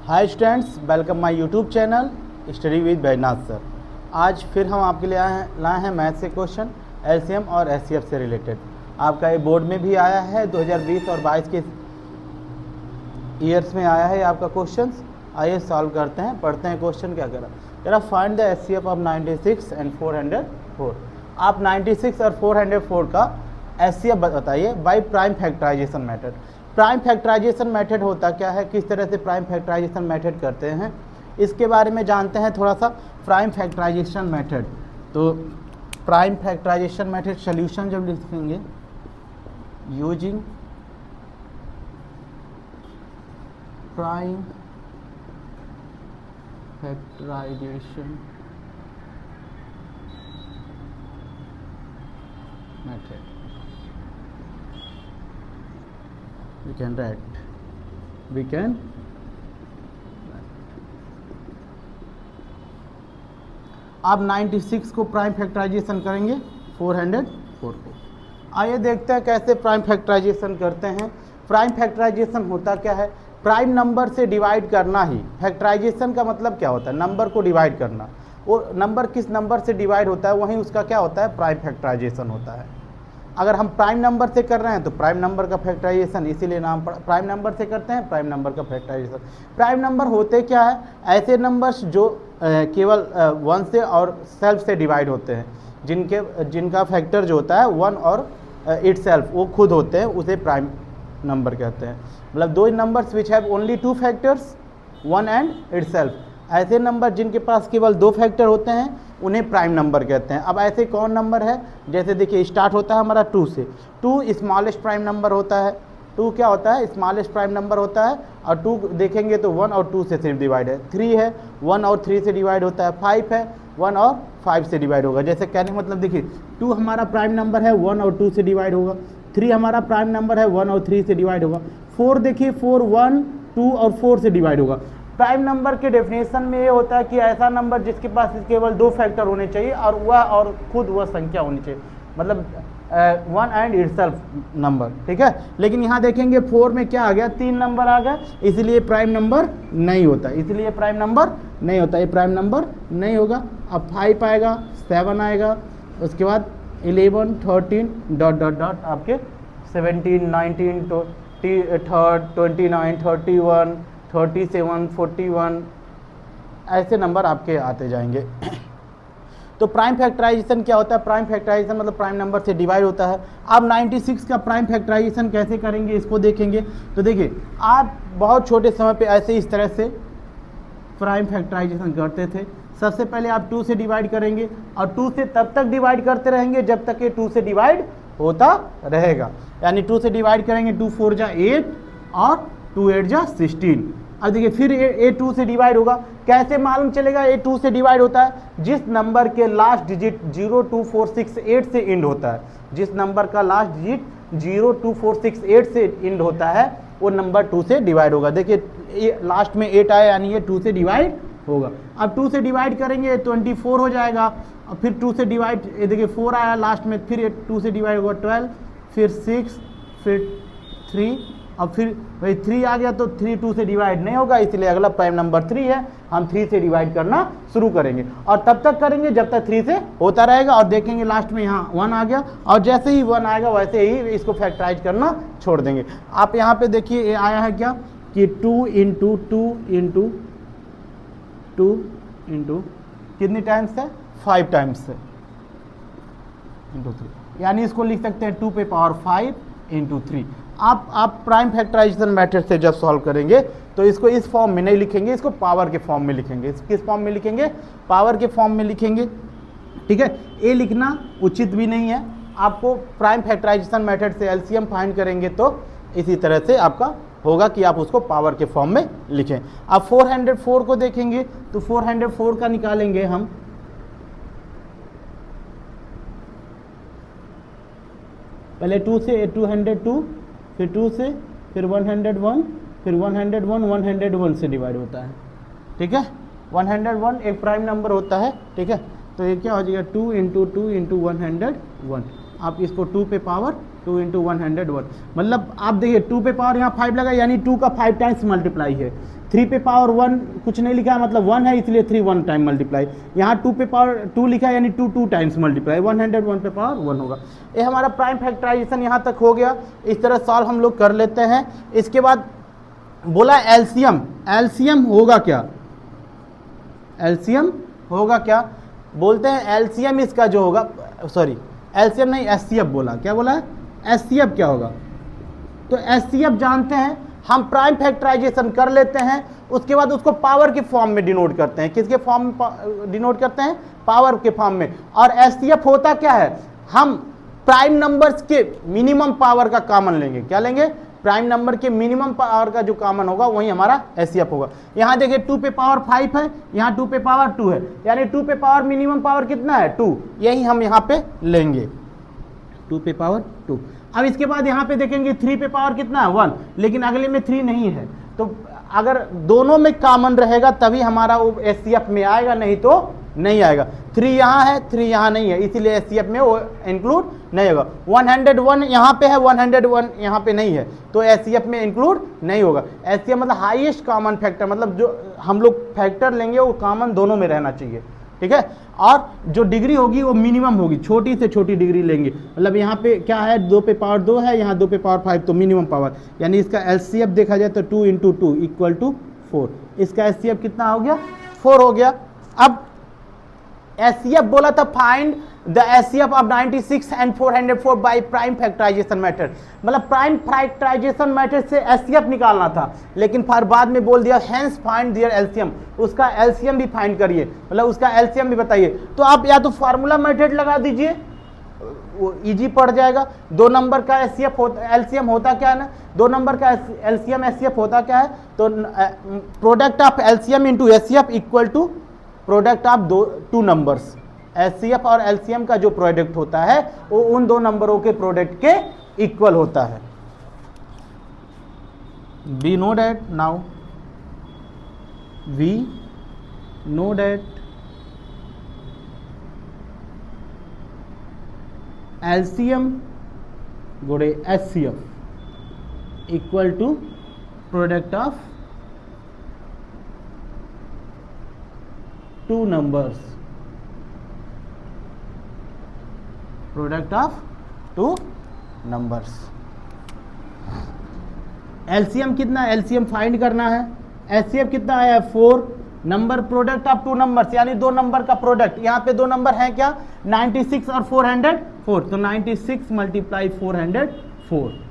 Hi students, welcome my YouTube channel study with Baijnath sir. आज फिर हम आपके लिए लाए हैं मैथ से क्वेश्चन एलसीएम और एचसीएफ से रिलेटेड। आपका ये बोर्ड में भी आया है, 2020 और 22 के ईयर्स में आया है आपका क्वेश्चन। आइए सॉल्व करते हैं, पढ़ते हैं क्वेश्चन क्या करा। Find the HCF of 96 and 404। आप 96 और 404 का एचसीएफ बताइए by prime factorisation method. Prime factorisation method होता क्या है, किस तरह से प्राइम फैक्टराइजेशन मेथड करते हैं, इसके बारे में जानते हैं थोड़ा सा। प्राइम फैक्टराइजेशन मेथड, तो प्राइम फैक्टराइजेशन मेथड सॉल्यूशन जब लिखेंगे using prime factorisation method we can आप 96 को प्राइम फैक्टराइजेशन करेंगे 404 को। आइए देखते हैं कैसे प्राइम फैक्टराइजेशन करते हैं। प्राइम फैक्टराइजेशन होता क्या है, प्राइम नंबर से डिवाइड करना ही। फैक्टराइजेशन का मतलब क्या होता है, नंबर को डिवाइड करना। वो नंबर किस नंबर से डिवाइड होता है वहीं उसका क्या होता है, प्राइम फैक्टराइजेशन होता है। अगर हम प्राइम नंबर से कर रहे हैं तो प्राइम नंबर का फैक्टराइजेशन, इसीलिए नाम प्राइम नंबर से करते हैं, प्राइम नंबर का फैक्टराइजेशन। प्राइम नंबर होते क्या है, ऐसे नंबर्स जो केवल 1 से और सेल्फ से डिवाइड होते हैं, जिनका फैक्टर जो होता है 1 और इट सेल्फ वो खुद होते हैं, उसे प्राइम नंबर कहते हैं। मतलब दो numbers which have only 2 factors 1 and it self, ऐसे नंबर जिनके पास केवल 2 फैक्टर होते हैं उन्हें प्राइम नंबर कहते हैं। अब ऐसे कौन नंबर है, जैसे देखिए स्टार्ट होता है हमारा 2 से। 2 स्मॉलेस्ट प्राइम नंबर होता है। 2 क्या होता है, स्मॉलेस्ट प्राइम नंबर होता है। और 2 देखेंगे तो 1 और 2 से सिर्फ डिवाइड है। 3 है 1 और 3 से डिवाइड होता है। 5 है 1 और 5 से डिवाइड होगा। जैसे कहने का मतलब देखिए 2 हमारा प्राइम नंबर है, 1 और 2 से डिवाइड होगा। 3 हमारा प्राइम नंबर है, 1 और 3 से डिवाइड होगा। 4 देखिए 4 1 2 और 4 से डिवाइड होगा। प्राइम नंबर के डेफिनेशन में ये होता है कि ऐसा नंबर जिसके पास केवल 2 फैक्टर होने चाहिए और खुद वह संख्या होनी चाहिए, मतलब 1 एंड इटसेल्फ नंबर, ठीक है। लेकिन यहाँ देखेंगे 4 में क्या आ गया, 3 नंबर आ गया, इसलिए प्राइम नंबर नहीं होता, इसलिए प्राइम नंबर नहीं होता, ये प्राइम नंबर नहीं होगा। अब 5 आएगा, 7 आएगा, उसके बाद 11 13 डॉट डॉट डॉट आपके 17 19 29 31 37 41 ऐसे नंबर आपके आते जाएंगे। तो प्राइम फैक्टराइजेशन क्या होता है, प्राइम फैक्टराइजेशन मतलब प्राइम नंबर से डिवाइड होता है। आप 96 का प्राइम फैक्टराइजेशन कैसे करेंगे इसको देखेंगे। तो देखिए आप बहुत छोटे समय पे ऐसे इस तरह से प्राइम फैक्टराइजेशन करते थे। सबसे पहले आप 2 से डिवाइड करेंगे और 2 से तब तक डिवाइड करते रहेंगे जब तक ये 2 से डिवाइड होता रहेगा। यानी 2 से डिवाइड करेंगे, 2 4 जा 8 और 2 8 जा 16। अब देखिए फिर ये 2 से डिवाइड होगा। कैसे मालूम चलेगा ये 2 से डिवाइड होता है, जिस नंबर के लास्ट डिजिट 0 2 4 6 8 से एंड होता है, जिस नंबर का लास्ट डिजिट 0 2 4 6 8 से एंड होता है वो नंबर 2 से डिवाइड होगा। देखिए ये लास्ट में 8 आया यानी ये 2 से डिवाइड होगा। अब 2 से डिवाइड करेंगे 24 हो जाएगा। और फिर 2 से डिवाइड, ये देखिए 4 आया लास्ट में, फिर ये 2 से डिवाइड होगा 12, फिर 6, फिर 3, अब फिर भाई 3 आ गया तो 3 2 से डिवाइड नहीं होगा, इसलिए अगला प्राइम नंबर 3 है, हम 3 से डिवाइड करना शुरू करेंगे और तब तक करेंगे जब तक 3 से होता रहेगा। और देखेंगे लास्ट में यहाँ 1 आ गया और जैसे ही 1 आएगा वैसे ही इसको फैक्टराइज करना छोड़ देंगे। आप यहाँ पे देखिए ये आया है क्या कि 2 इंटू 2 इंटू 2 इंटू कितनी टाइम्स है, 5 टाइम्स है इंटू 3, यानी इसको लिख सकते हैं 2 पे पावर 5 इंटू 3। आप प्राइम फैक्टराइजेशन मेथड से जब सॉल्व करेंगे तो इसको इस फॉर्म में नहीं लिखेंगे, इसको पावर के फॉर्म में लिखेंगे। किस फॉर्म में लिखेंगे, पावर के फॉर्म में लिखेंगे, ठीक है। ये लिखना उचित भी नहीं है। आपको प्राइम फैक्टराइजेशन मेथड से एलसीएम फाइंड करेंगे तो इसी तरह से आपका होगा कि आप उसको पावर के फॉर्म में लिखें। अब 404 को देखेंगे तो 404 का निकालेंगे हम। पहले 2 से 202, फिर 2 से, फिर 101, फिर 101 101 से डिवाइड होता है, ठीक है। 101 एक प्राइम नंबर होता है, ठीक है। तो ये क्या हो जाएगा 2 इंटू 2 इंटू 101। आप इसको 2 पे पावर 2 इंटू 101, मतलब आप देखिए 2 पे पावर यहाँ 5 लगा यानी 2 का 5 टाइम्स मल्टीप्लाई है। 3 पे पावर 1 कुछ नहीं लिखा है, मतलब 1 है इसलिए 3 1 टाइम मल्टीप्लाई। यहाँ 2 पे पावर 2 लिखा है यानी 2 2 टाइम्स मल्टीप्लाई, 101 पे पावर 1 होगा। ये हमारा प्राइम फैक्टराइजेशन यहाँ तक हो गया। इस तरह सॉल्व हम लोग कर लेते हैं। इसके बाद बोला एलसीएम, एलसीएम होगा क्या, एलसीएम होगा क्या, बोलते हैं एलसीएम इसका जो होगा, सॉरी एलसीएम नहीं एचसीएफ बोला, क्या बोला है, एचसीएफ क्या होगा। तो एचसीएफ जानते हैं हम, प्राइम फैक्टराइजेशन कर लेते हैं, उसके बाद उसको पावर के फॉर्म में डिनोट करते हैं। किसके फॉर्म में डिनोट करते हैं, पावर के फॉर्म में। और एचसीएफ होता क्या है, हम प्राइम नंबर्स के मिनिमम पावर का कॉमन लेंगे, क्या लेंगे, प्राइम नंबर के मिनिमम पावर का जो कॉमन होगा वही हमारा एचसीएफ होगा। यहाँ देखिए 2 पे पावर 5 है, यहाँ 2 पे पावर 2 है, यानी 2 पे पावर मिनिमम पावर कितना है 2, यही हम यहाँ पे लेंगे 2 पे पावर 2। अब इसके बाद यहाँ पे देखेंगे 3 पे पावर कितना है 1, लेकिन अगले में 3 नहीं है, तो अगर दोनों में कॉमन रहेगा तभी हमारा वो एचसीएफ में आएगा, नहीं तो नहीं आएगा। 3 यहाँ है 3 यहाँ नहीं है, इसीलिए एचसीएफ में वो इंक्लूड नहीं होगा। 101 यहाँ पे है 101 यहाँ पे नहीं है, तो एचसीएफ में इंक्लूड नहीं होगा। एचसीएफ मतलब हाईएस्ट कॉमन फैक्टर, मतलब जो हम लोग फैक्टर लेंगे वो कॉमन दोनों में रहना चाहिए, ठीक है। और जो डिग्री होगी वो मिनिमम होगी, छोटी से छोटी डिग्री लेंगे, मतलब यहाँ पे क्या है 2 पे पावर 2 है, यहाँ 2 पे पावर 5, तो मिनिमम पावर, यानी इसका एलसीएफ देखा जाए तो 2 × 2 इक्वल टू 4, इसका एचसीएफ कितना हो गया 4 हो गया। अब एचसीएफ बोला था find the HCF of 96 and 404 by prime factorisation method, मतलब प्राइम फैक्टराइजेशन मेथड से एचसीएफ निकालना था, लेकिन फिर बाद में बोल दिया हेंस फाइंड देयर एलसीएम, उसका एलसीएम भी फाइंड करिए, मतलब उसका एलसीएम भी बताइए। तो आप या तो फार्मूला मेथड लगा दीजिए, वो इजी पड़ जाएगा। 2 नंबर का एलसीएम होता क्या है ना, 2 नंबर का एलसीएम एचसीएफ होता क्या है, तो product of LCM into HCF equal to product of 2 numbers. HCF और एलसीएम का जो प्रोडक्ट होता है वो उन 2 नंबरों के प्रोडक्ट के इक्वल होता है। We know that now, we know that LCM गुणे HCF equal to product of 2 numbers, product of 2 numbers. LCM कितना, एलसीएम फाइंड करना है, एचसीएफ कितना है 4 नंबर, प्रोडक्ट ऑफ 2 नंबर्स यानी 2 नंबर का प्रोडक्ट। यहाँ पे 2 नंबर है क्या 96 और 404, तो 96 × 404।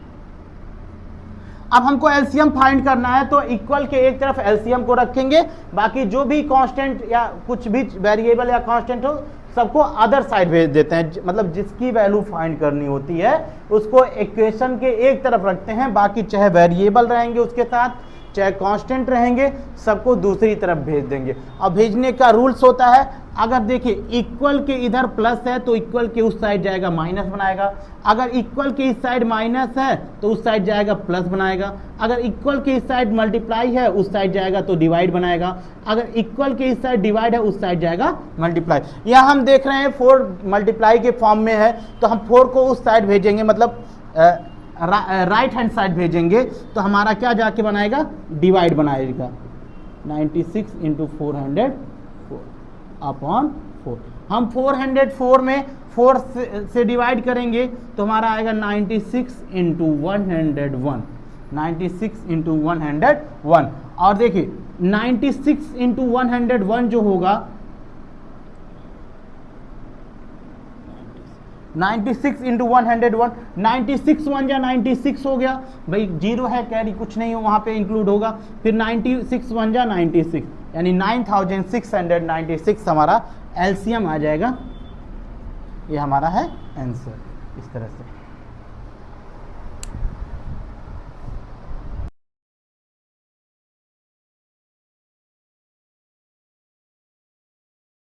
अब हमको एलसीएम फाइंड करना है, तो इक्वल के एक तरफ एलसीएम को रखेंगे, बाकी जो भी कांस्टेंट या कुछ भी वेरिएबल या कांस्टेंट हो सबको अदर साइड भेज देते हैं, मतलब जिसकी वैल्यू फाइंड करनी होती है उसको इक्वेशन के एक तरफ रखते हैं, बाकी चाहे वेरिएबल रहेंगे उसके साथ चाहे कांस्टेंट रहेंगे सबको दूसरी तरफ भेज देंगे। अब भेजने का रूल्स होता है, अगर देखिए इक्वल के इधर प्लस है तो इक्वल के उस साइड जाएगा माइनस बनाएगा, अगर इक्वल के इस साइड माइनस है तो उस साइड जाएगा प्लस बनाएगा, अगर इक्वल के इस साइड मल्टीप्लाई है उस साइड जाएगा तो डिवाइड बनाएगा, अगर इक्वल के इस साइड डिवाइड है उस साइड जाएगा मल्टीप्लाई। यहाँ हम देख रहे हैं 4 मल्टीप्लाई के फॉर्म में है, तो हम 4 को उस साइड भेजेंगे, मतलब राइट हैंड साइड भेजेंगे, तो हमारा क्या जाके बनाएगा डिवाइड बनाएगा, 96 × 404 अपॉन 4। हम 404 में 4 से डिवाइड करेंगे तो हमारा आएगा 96 × 101, 96 × 101। और देखिए 96 × 101 जो होगा 96 × 101, 96 1 या 96 हो गया भाई, 0 है कैरी कुछ नहीं हो वहाँ पे इंक्लूड होगा, फिर 96 1 या 96 यानी 9696 हमारा एलसीएम आ जाएगा, ये हमारा है आंसर इस तरह से।